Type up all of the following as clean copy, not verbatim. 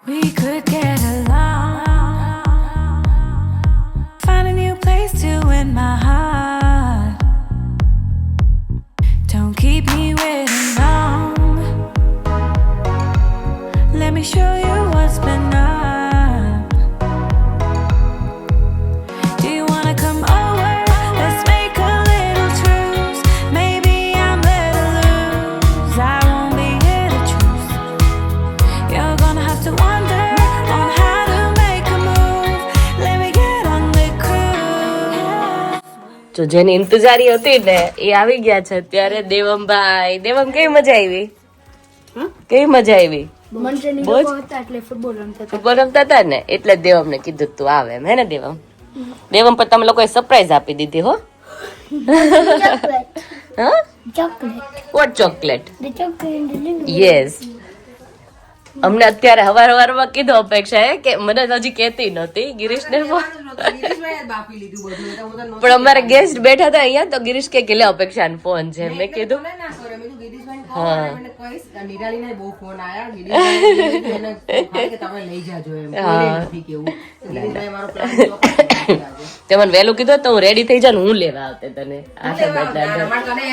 We could get along. Find a new place to win my heart. Don't keep me waiting long. Let me show you what's been up. Do you wanna come over? Let's make a little truce. Maybe I'm let loose. I won't be here to choose. You're gonna have to wonder on how to make a move. Let me get on the cruise. જો જેની ઇંતજારી હતી ને એ આવી ગયા છે અત્યારે. દેવમભાઈ, દેવમ કેવી મજા આવી? કેવી મજા આવી? ફૂટબોલ રમતા હતા ને એટલે દેવમને કીધું તું આવે એમ, હે ને દેવમ? દેવમ પર તમે લોકોએ સરપ્રાઈઝ આપી દીધી હો. હા, વોટ ચોકલેટ? યસ. અમને અત્યારે હવારમાં કીધું અપેક્ષા કે મને હજી કેતી નહોતી ગિરીશને પણ અમારે ગેસ્ટ બેઠા હતા અહીંયા તો ગિરીશ કે લે અપેક્ષા ફોન છે. મેં કીધું તે મને વહેલું કીધું તો હું રેડી થઈ જાઉં, હું લેવા આવતે તને.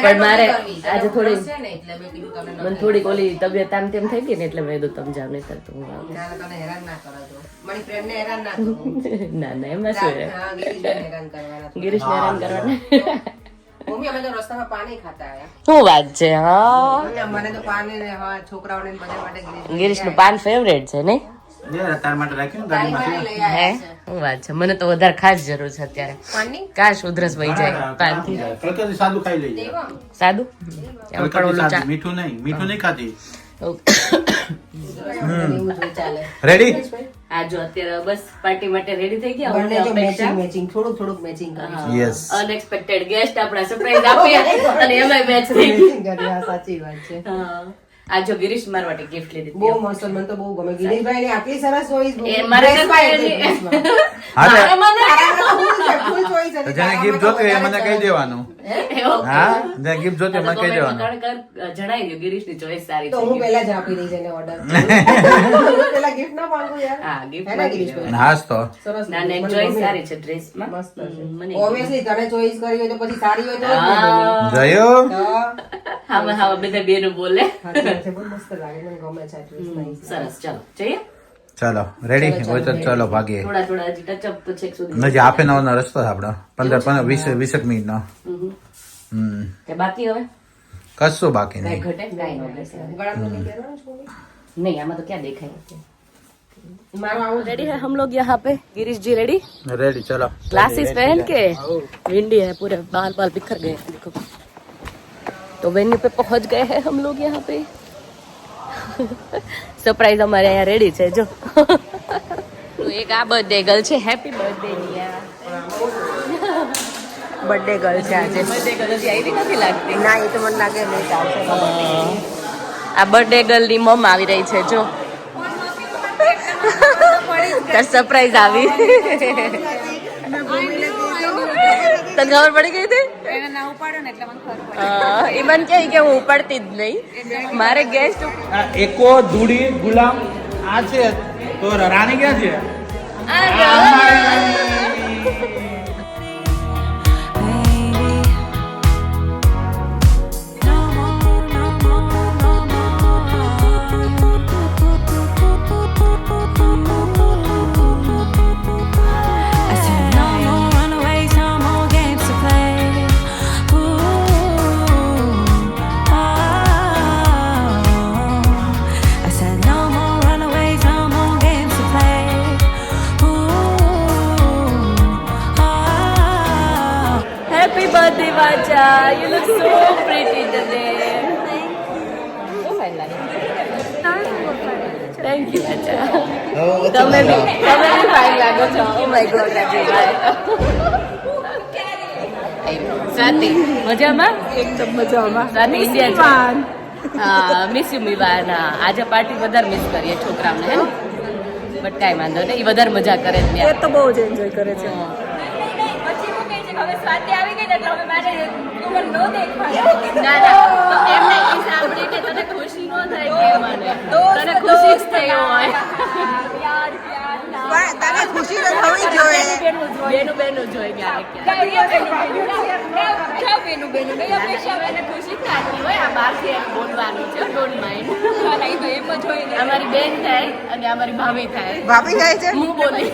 પણ મારે આજે મને થોડીક ઓલી તબિયત આમ તેમ થઈ ગઈ ને એટલે મેં કીધું તમે જાવ નહીં કરતો હું આવું. ના ના એમાં શું ગિરીશને હેરાન કરવાના. શું વાત છે? હા, ગિરીશ નું પાન ફેવરેટ છે નહીં? શું વાત છે? મને તો વધારે ખાસ જરૂર છે અત્યારે. કાશ ઉધરસ વહી જાય પાન થી. સાદું મીઠું નહીં ખાતી. રેડી? આ જો અત્યારે બસ પાર્ટી માટે રેડી થઈ ગયા. થોડુંક મેચિંગ અનએક્સપેક્ટેડ ગેસ્ટ આપણા સરપ્રાઈઝ આપીએ અને એમાં મેચ થઈ ગઈ. સાચી વાત છે. આ જો ગિરીશ માર માટે ગિફ્ટ લીધી. બહુ મસ્ત, મને તો બહુ ગમે. ગિરીશભાઈ ની આટલી સરસ ચોઈસ. એ મારા જેને ગિફ્ટ જોતી હોય મને કહી દેવાનું. હા, જેને ગિફ્ટ જોતી મને કહી દેવાનું. જણાવી દો ગિરીશ ની ચોઈસ સારી છે. તો હું પહેલા જ આપી દઈશ એને ઓર્ડર. પેલા ગિફ્ટ ના માંગુ યાર. હા, ગિફ્ટ હાસ તો સરસ. ના ને ચોઈસ સારી છે ડ્રેસ માં. મસ્ત છે. ઓબ્વિયસલી તને ચોઈસ કરી હોય તો પછી સારી હોય તો જોયો. હા હા બધા બેનું બોલે. બહુ મસ્ત લાગે, મને ગમે છે ડ્રેસ. સરસ, ચાલો જઈએ. ચાલો રેડી હોય તો ચાલો ભાગીએ. થોડા હજી ટચઅપ તો છેક સુધી હજી હાફ એન અવરનો રસ્તો છે આપણો. 15-20 મિનિટનો. કે બાકી હવે કશું બાકી કઈ નહીં. ઘટે કઈ ન ઘટે. नहीं आमा तो क्या देखा है. रेडी है हम लोग यहाँ पे. गिरीश जी रेडी? रेडी चलो. ग्लासेस पहन के विंडी है पूरे, बाल बाल बिखर गए देखो. तो वेन्यू पे पहुंच गए हैं हम लोग यहाँ पे. सरप्राइज हमारे यहाँ रेडी है जो. तो एक आ बर्थडे गर्ल છે. Happy birthday Nia. Birthday girl છે આજે. બર્થડે ગર્લ હજી આવી નથી લાગતી. ના, એ તો મને લાગે નહીં ચાલશે. આ બર્થડે ગર્લ ની મમ આવી રહી છે જો. સરપ્રાઈઝ આવી. તને ખબર પડી ગઈ હતી? એ મને કહે કે હું ઉપાડતી જ નહીં. મારે ગેસ્ટ એકો ધૂળી ગુલામ આ છે તો રાણી ક્યાં છે? Happy birthday, Vacha. You look so pretty today. Thank you, Vacha. તમે બી ફાઇન લાગો છો. Oh my God, Rajeshbhai. Swati મજામાં? એકદમ મજામાં. સ્વાતિ ઇન્ડિયા. હા, મિસ યુ મિવાન. આજે પાર્ટી વધારે મિસ કરીએ છોકરાઓને હે. બટ કાંઈ વાંધો નહીં, એ વધારે મજા કરે છે. એ તો બહુ જ એન્જોય કરે છે. હવે સ્વાતિ આવી ગઈ ને એટલે હવે મારે તું નો દેખવા. ના ના એમને ઈ સાંભળીને તને ખુશી નો થાય કે મને તને ખુશી જ થઈ હોય. ખુશીને થવી જોઈએ. બેનું જોઈ ગયા બોલવાનું છે ડોન્ટ માઇન્ડ અમારી બેન થાય અને અમારી ભાભી થાય ભાભી જાય છે. હું બોલી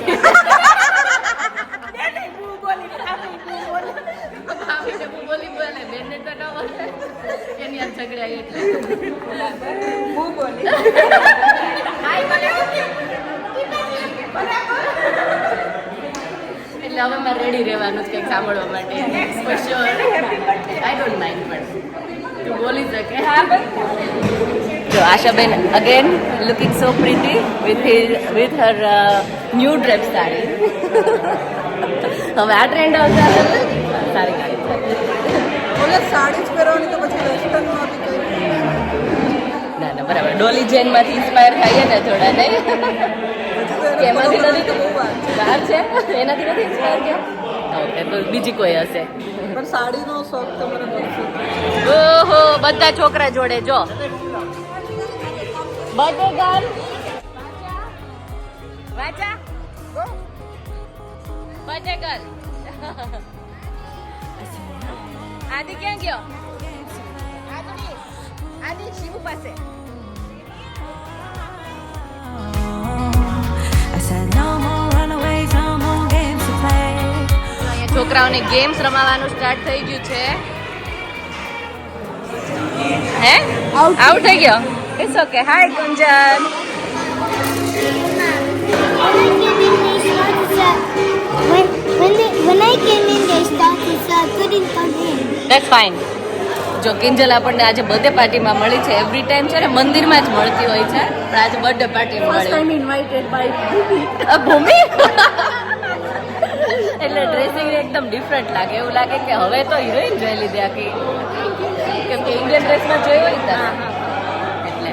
ભાભીને હું બોલી બોલે બેનને તો ન બોલે એની આ ઝઘડ્યા એટલે હું બોલી. એટલે હવે મારે રેડી રહેવાનું છે કંઈક સાંભળવા માટે for sure I don't mind પણ તું બોલી શકે જો Ashaben again looking so pretty with her new drape sari હવે આ ટ્રેન્ડ આવશે સારી ગાડી ઓલે સાડી જ પહેરવાની તો પછી વેસ્ટર્નમાં બી કંઈ. ના ના બરાબર ડોલી જેનમાંથી ઇન્સ્પાયર થઈએ ને થોડા નહીં કે એમાંથી નથી તો બહુ વાર છે. બહાર છે એનાથી નથી ઇન્સ્પાયર થયા ઓકે તો બીજી કોઈ હશે પણ સાડીનો શોખ તમારે બનશે. ઓહો બધા છોકરા જોડે જો બર્થડે ગર્લ વાચા બર્થડે ગર્લ આદિ ક્યાં ગયો આદિ શિવ પાસે I said no more runaways, no more games to play. અહીંયા છોકરાઓને ગેમ્સ રમાવાનું સ્ટાર્ટ થઈ ગયું છે હે આઉટ થઈ ગયો it's okay hi Gunjan When I came in, they started, so I couldn't come in. That's fine જો કિંજલ આપણને આજે બર્થડે પાર્ટીમાં મળી છે એવરી ટાઈમ છે ને મંદિરમાં જ મળતી હોય છે પણ આજે બર્થડે પાર્ટી મળી ઇન્વાઇટેડ બાય ભૂમિ એટલે ડ્રેસિંગ એકદમ ડિફરન્ટ લાગે એવું લાગે કે હવે તો હિરોઈન જોઈ લીધી આખી કેમ કે ઇન્ડિયન ડ્રેસમાં જોઈ હોય ને એટલે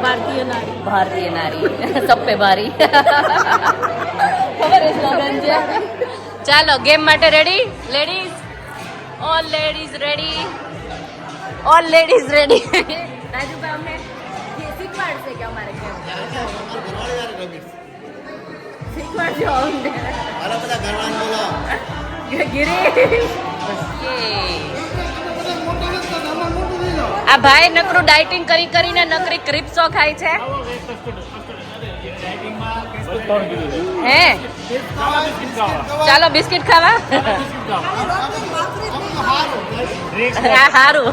ભારતીય નારી સપ્પે ભારી ખબર છે સ્લોગન છે ચાલો ગેમ માટે ready ladies all ladies ready all ladies ready Rajubhai અમને શીખવાડશે કે અમારે કેમ શીખવાડજો અમને ગિરી આ ભાઈ નકરું ડાયટિંગ કરી કરીને નકરી ક્રિપ્સો ખાય છે હે ચાલો બિસ્કિટ ખાવા હા સારું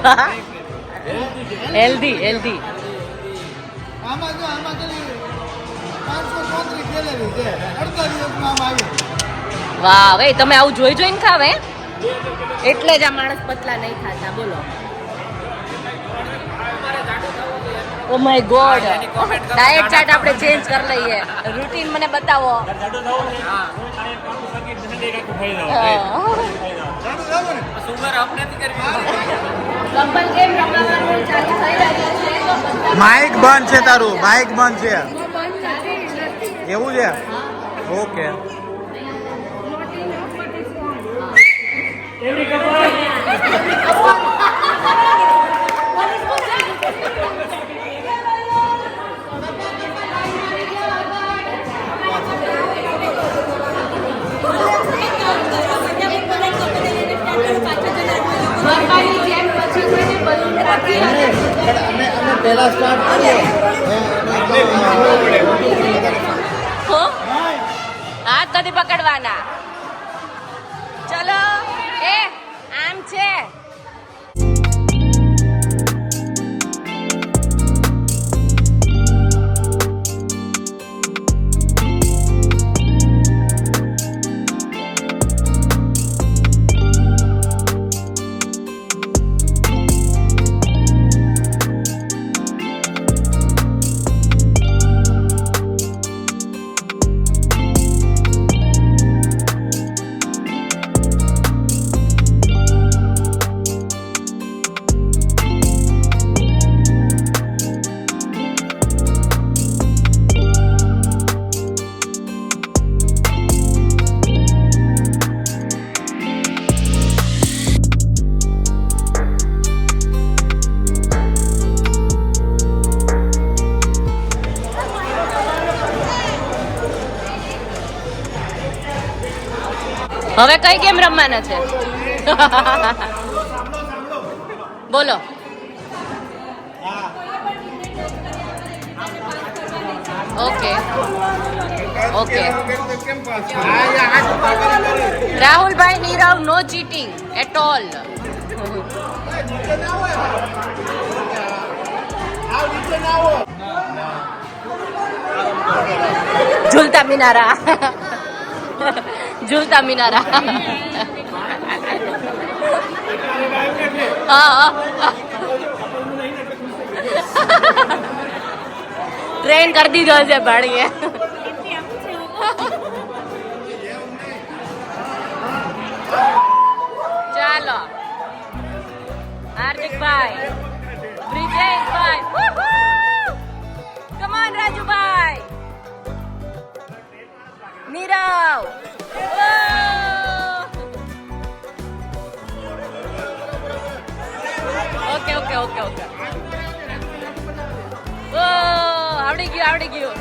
હેલ્ધી હેલ્ધી વાહ ભાઈ તમે આવું જોઈ જોઈને ખાવ હે એટલે જ આ માણસ પતલા નહીં ખાતા બોલો oh my God diet chart આપણે ચેન્જ કરી લઈએ રૂટીન મને બતાવો કમ્પલ ગેમ રમવાનું ચાલુ થઈ રહ્યું છે માઇક બંધ છે તારું માઇક બંધ છે એવું છે ઓકે પહેલા સ્ટાર્ટ કરીએ હાથ નથી પકડવાના ચલો એ આમ છે હવે કઈ ગેમ રમવાના છે? બોલો. Okay okay. Rahulbhai Nirav, no cheating at all. ઝૂલતા મિનારા. ઝૂલતા મિનારા. હા. ટ્રેન કરી દીધો છે ભાડીએ. ચાલો હાર્દિકભાઈ, બ્રિજેશભાઈ, કમાન Rajubhai, Nirav. Okay okay okay okay. આવડી ગયું આવડી ગયું.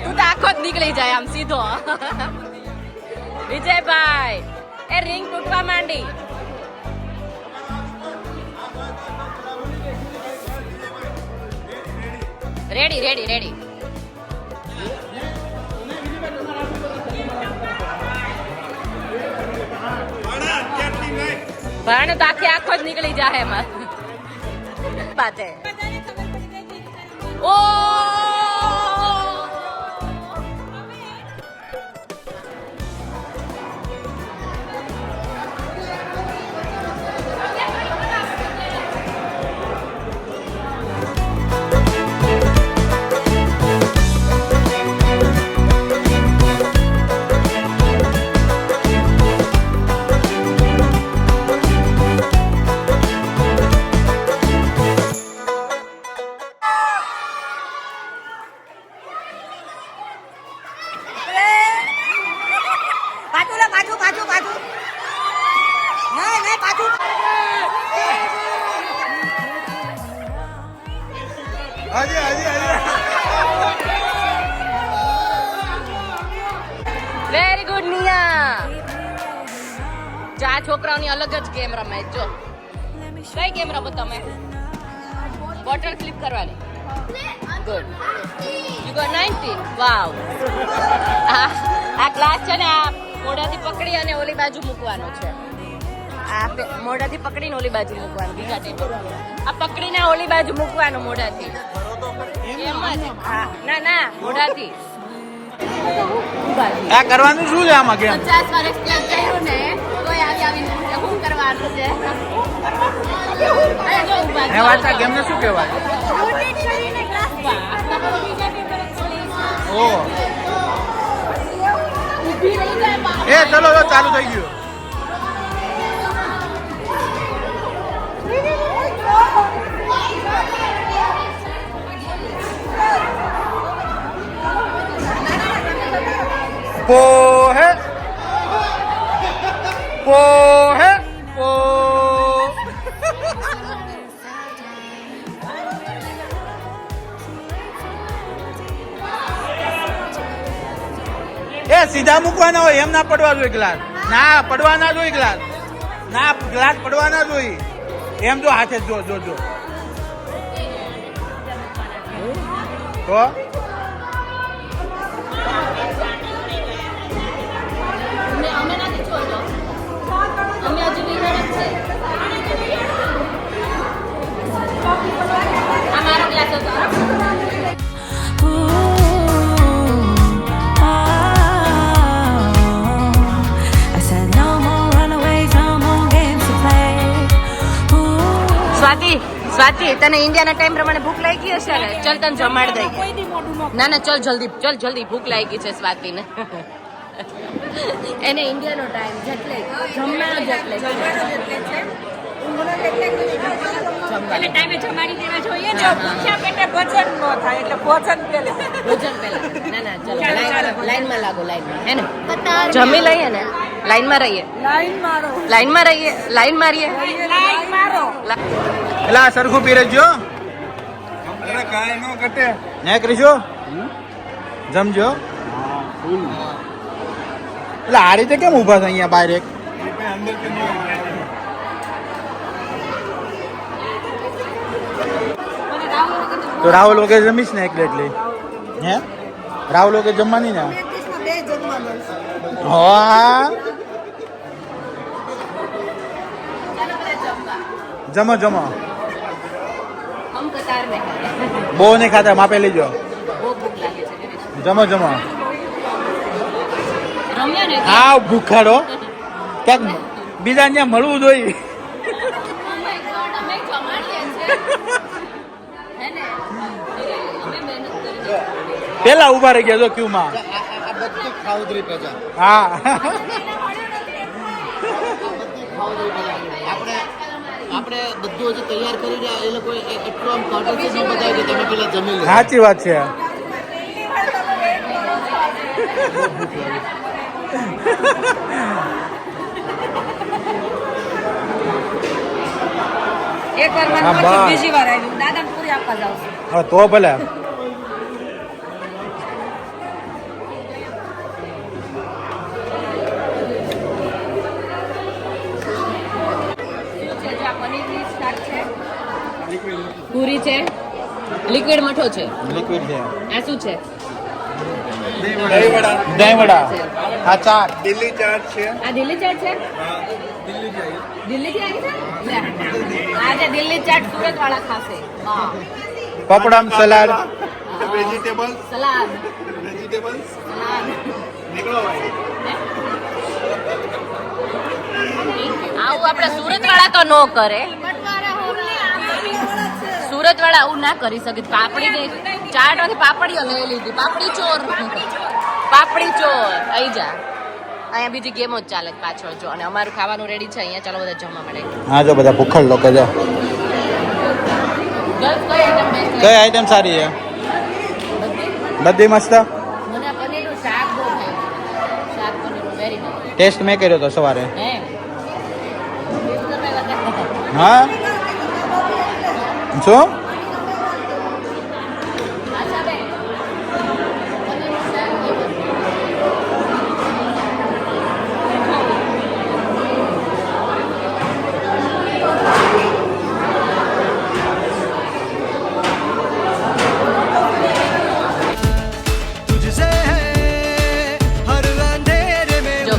તું તો આખો જ નીકળી જાય આમ સીધો. વિજયભાઈ, એ રિંગ તૂટવા માંડી. Ready ready ready. ભણ તો આખો જ નીકળી જાય એમાં. બાતે ઓ વેરી ગુડ નિયા. આ છોકરાઓની અલગ જ ગેમ રમાય. જો કઈ ગેમ રમો તમે? બોટલ ફ્લિપ કરવાની. ગુડ. You got 19. વાવ. આ ગ્લાસ છે ને આ મોઢાથી પકડી અને ઓલી બાજુ મૂકવાનો છે. આ મોઢાથી પકડીને ઓલી બાજુ મૂકવાનું. બીજા ટેબલ આ પકડીને ઓલી બાજુ મૂકવાનું મોઢાથી. એમ જ. હા ના ના મોઢાથી. આ કરવાનું શું છે આમાં ગેમ? 50 વર્ષ ક્યાં કર્યું ને કોઈ આવીને શું કરવાનું છે? એ વાત આ ગેમને શું કહેવાય? ઓ એ ચલો ચાલુ થઈ ગયું. પોહે પોહે પો. એ સીધા મૂકવાના હોય એમ ના પડવા જોઈએ ગ્લાસ. ના પડવા ના જોઈએ ગ્લાસ. ના ગ્લાસ પડવા ના જોઈએ એમ. જો હાથે જો જો જો તો અમે નથી છોડો. અમે હજુ વિનર જ છે. આ મારો ગ્લાસ હતો. સ્વાતિ, તને ઇન્ડિયાના ટાઈમ પ્રમાણે ભૂખ લાગી હશે ને? ચલ તને જમાડ દઈએ. ના ના ચલ જલ્દી ભૂખ લાગી છે સ્વાતિને. એને ઇન્ડિયાનો ટાઈમ જેટલે જમવાનો જેટલે છે. એટલે ટાઈમે જમાડી દેવા જોઈએ. જો ભૂખ્યા પેટે ભોજન ન થાય એટલે ભોજન પહેલા. ના ના ચલો લાઈનમાં લાગો લાઈનમાં હે ને જમી લઈએ ને. લાઈનમાં રહીએ, લાઈન મારો લાઈનમાં રહીએ, લાઈન મારીએ. લાઈન મારો એટલે આ સરખું પીરજજો ને કરીશું જમજો. એટલે આ રીતે કેમ ઊભા છે અહીંયા બહાર એક? તો રાહુલ વગેરે જમીશ ને એટલે હે રાહુલ વગેરે જમવાની ને હા જમો જમો હમ કતાર મેં બહુ નહીં ખાતા માપે લઈજો. બહુ ભૂખ લાગે છે. જમો જમો. રમ્યા ને આ ભૂખાડો ક્યાંક બીજા ત્યાં મળવું જોઈએ. અમે જમાડીએ છીએ. હે ને? અમે મહેનત કરી. પેલા ઉભા રહી ગયા જો ક્યુમાં. હા આપણે બધું હજી તૈયાર કરી રહ્યા એ લોકો એટલું આમ કોન્ટેક્ટ બતાવ્યું કે તમે પેલા જમી લો. સાચી વાત છે. એક વાર મને હા, પછી બસ. બીજી વાર આવ્યું દાદા પૂરી આપવા જાવ છું. હા તો ભલે. પૂરી છે, લિક્વિડ મઠો છે. લિક્વિડ છે. આ શું છે? દહીં વડા. હા ચાટ. આ દિલ્હી ચાટ છે? દિલ્હીથી આવી છે? લે. આજે દિલ્હી ચાટ સુરત વાળા ખાશે. હા. પપડમ સલાડ. સલાદ. આવું આપણે સુરત વાળા તો નો કરે. સુરત વાળા આવું ના કરી શકે. પાપડી ને ચાટ માંથી પાપડીઓ લઈ લીધી. પાપડી ચોર, પાપડી ચોર. આઈ જા. અહીંયા બીજી ગેમો જ ચાલે છે પાછળ જો. અને અમારું ખાવાનું રેડી છે અહીંયા. ચાલો બધા જમવા મળે. હા જો બધા ભૂખડ લોકો જો. ગર્લ્સ કઈ આઈટમ બેસ્ટ કઈ આઈટમ સારી છે? બધી મસ્ત. મને પનીરનું શાક બહુ ભાવે. શાક પનીરનું વેરી નાઇસ. ટેસ્ટ મેં કર્યો તો સવારે. હે હા શું?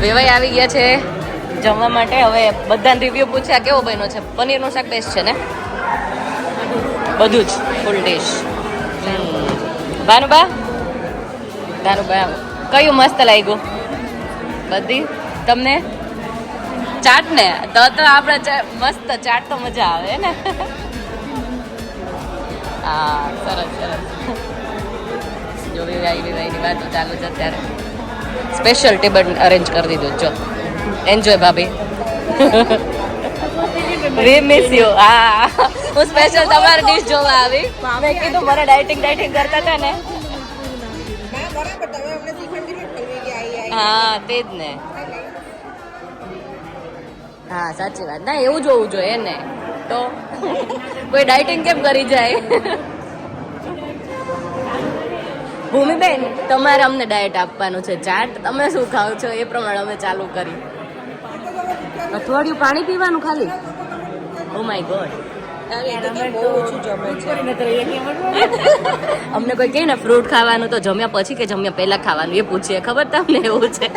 વેવાઈ આવી ગયા છે જમવા માટે. હવે બધાને રિવ્યુ પૂછ્યા કેવો બન્યો છે. પનીરનું શાક બેસ્ટ છે ને? બધું જ ફૂલ ડિશ. ભાનુબા કયું મસ્ત લાગ્યું? બધી તમને ચાટ ને તો આપણે મસ્ત ચાટ તો મજા આવે ને. હા સરસ સરસ. જો વિવાઈની વાતો ચાલુ છે અત્યારે. સ્પેશિયલ ટેબલ અરેન્જ કરી દીધું. જો એન્જોય ભાભી. વી મિસ યુ. હા હું સ્પેશિયલ તમારી ડીશ જોવા આવી. મેં કીધું મને ડાયટિંગ કરતા હતા ને. હા તે જ ને. હા સાચી વાત. ના એવું જોવું જોઈએ ને. તો કોઈ ડાયટિંગ કેમ કરી જાય? ભૂમિબેન તમારે અમને ડાયટ આપવાનું છે. ચાટ તમે શું ખાઓ છો એ પ્રમાણે અમે ચાલુ કરી. અઠવાડિયું પાણી પીવાનું ખાલી? Oh my God. અમને કોઈ કહે ને ફ્રૂટ ખાવાનું તો જમ્યા પછી કે જમ્યા પહેલા ખાવાનું એ પૂછીએ. ખબર તમને એવું છે?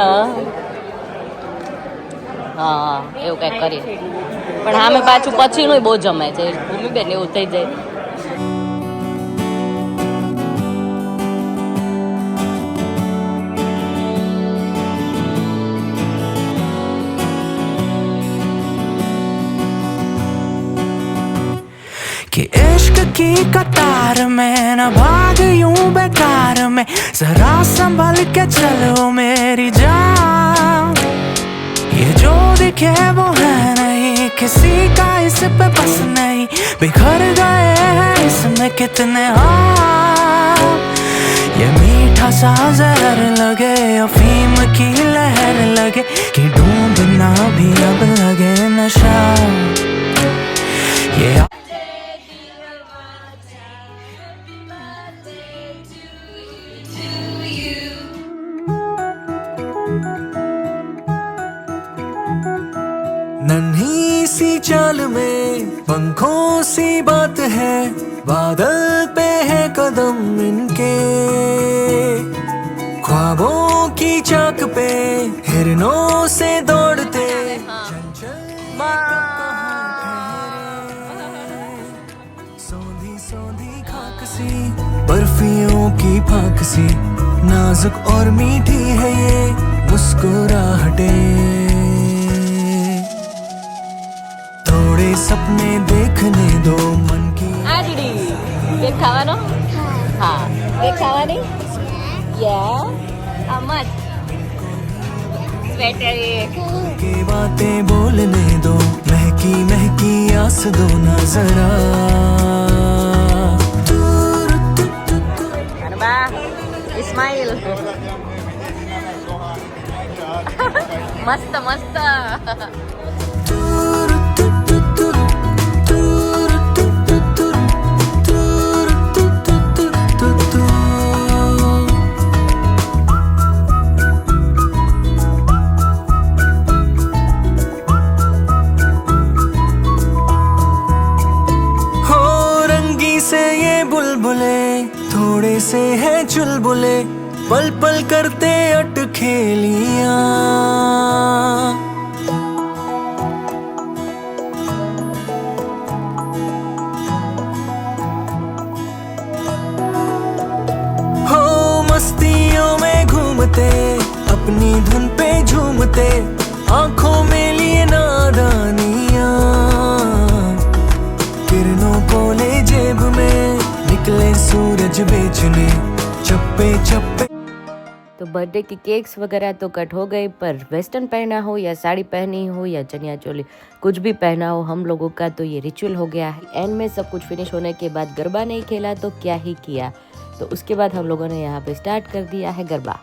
હા હા એવું કંઈક કરીએ. પણ હા મેં પાછું પછીનું બહુ જમાય છે ભૂમિબેન. એવું થઈ જાય. कि इश्क की कतार में न भाग यूं बेकार में, जरा संभल के चलो मेरी जान। ये जो दिखे वो है नहीं किसी का इस पे बस नहीं, बिखर गए हैं इसमें कितने हाँ। ये मीठा सा जहर लगे, अफीम की लहर लगे कि डूबना भी अब लगे नशा। ये नन्ही सी चाल में पंखों सी बात है, बादल पे है कदम इनके, ख्वाबों की चाक पे हिरनों से दौड़ते सौंधी सौंधी खाक सी, बर्फियों की फाक सी, नाजुक और मीठी है ये मुस्कुराहटें। थोड़े सपने देखने दो मन की। આડી કેક ખાવાનો? હા કેક ખાવાની? યા આ મત સ્વેટર के बातें बोलने दो, महकी महकी आस दो ना जरा। ગરબા ઇસ્માઇલ મસ્ત મસ્ત थोड़े से है चुलबुले, पल पल करते अटखेलियां। हो मस्तियों में घूमते, अपनी धुन पे झूमते, आंखों में लिए नादानियां, किरणों को ले जेब में, निकले सूरज बेचने चप्पे चप्पे। तो बर्थडे की केक्स वगैरह तो कट हो गए, पर वेस्टर्न पहना हो या साड़ी पहनी हो या चनिया चोली कुछ भी पहना हो, हम लोगों का तो ये रिचुअल हो गया है। एंड में सब कुछ फिनिश होने के बाद गरबा नहीं खेला तो क्या ही किया, तो उसके बाद हम लोगों ने यहाँ पे स्टार्ट कर दिया है गरबा।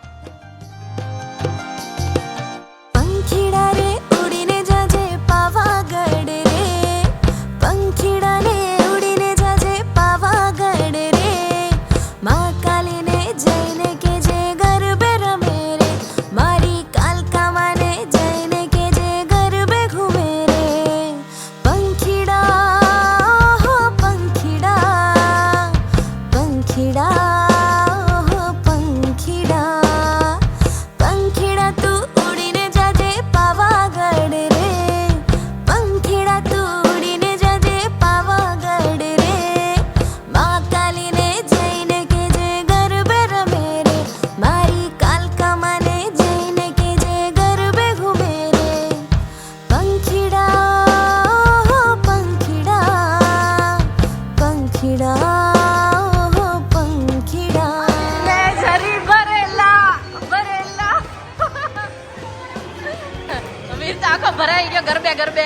ભરાઈ ગયો ગરબે ગરબે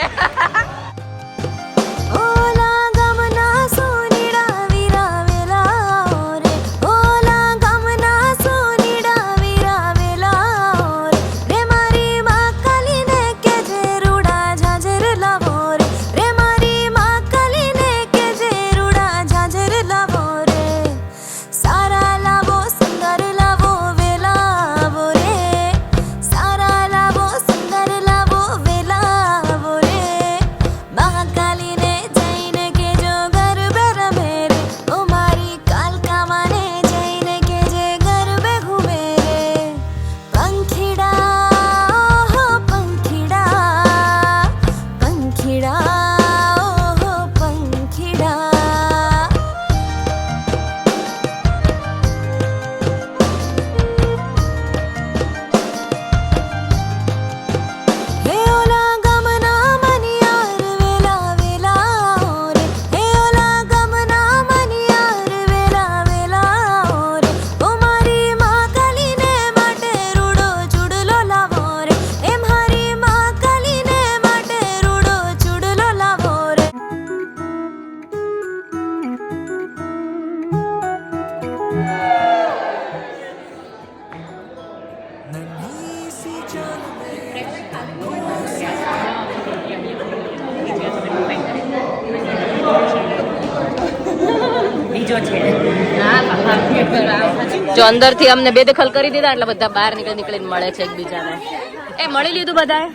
જો અંદરથી અમને બેદખલ કરી દીધા એટલે બધા બહાર નીકળીને મળે છે એકબીજાને. એ મળી લીધું બધાએ?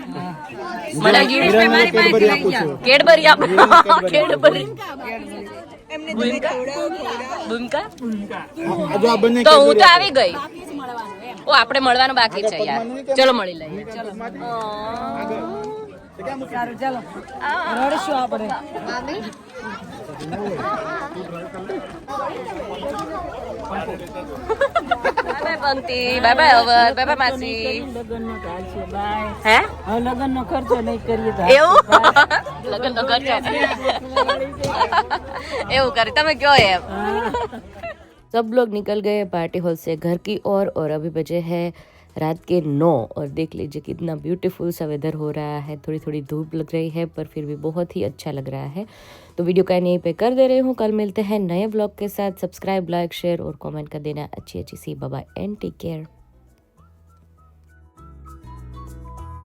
મળી ગયું? કેડબરી આપો. કેડબરી ભૂમિકા તો હું તો આવી ગઈ. ઓ આપણે મળવાનું બાકી છે યાર. ચલો મળી લઈએ. ચલો બાય બાય અવર, બાય બાય માસી. હે લગન નો ખર્ચો નહીં કરીએ એવું? લગન નો ખર્ચો એવું કરે તમે કયો એમ. सब लोग निकल गए पार्टी हॉल से घर की ओर और अभी बजे हैं रात के 9 और देख लीजिए कितना ब्यूटीफुल सा वेदर हो रहा है. थोड़ी थोड़ी धूप लग रही है पर फिर भी बहुत ही अच्छा लग रहा है. तो वीडियो का यहीं पे कर दे रही हूँ. कल मिलते हैं नए व्लॉग के साथ. सब्सक्राइब, लाइक, शेयर और कमेंट कर देना अच्छी अच्छी सी. Bye bye and take care.